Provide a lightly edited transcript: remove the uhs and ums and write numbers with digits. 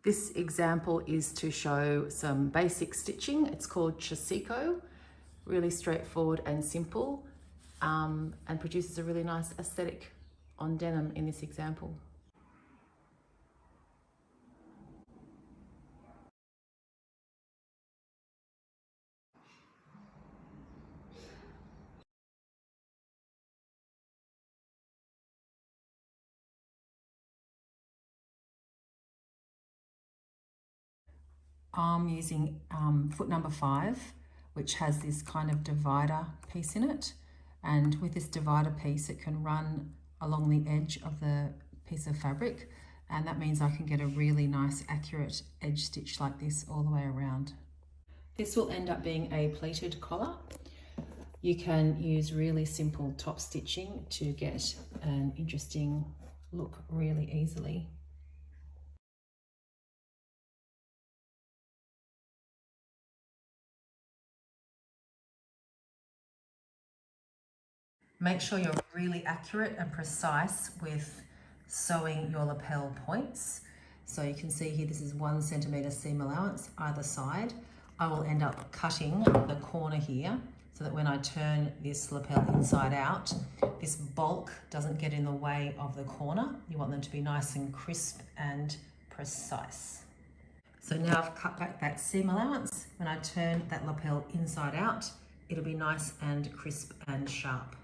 This example is to show some basic stitching. It's called Sashiko, really straightforward and simple, and produces a really nice aesthetic on denim in this example. I'm using foot number 5, which has this kind of divider piece in it. And with this divider piece, it can run along the edge of the piece of fabric. And that means I can get a really nice, accurate edge stitch like this all the way around. This will end up being a pleated collar. You can use really simple top stitching to get an interesting look really easily. Make sure you're really accurate and precise with sewing your lapel points. So you can see here, this is 1 centimetre seam allowance either side. I will end up cutting the corner here so that when I turn this lapel inside out, this bulk doesn't get in the way of the corner. You want them to be nice and crisp and precise. So now I've cut back that seam allowance. When I turn that lapel inside out, it'll be nice and crisp and sharp.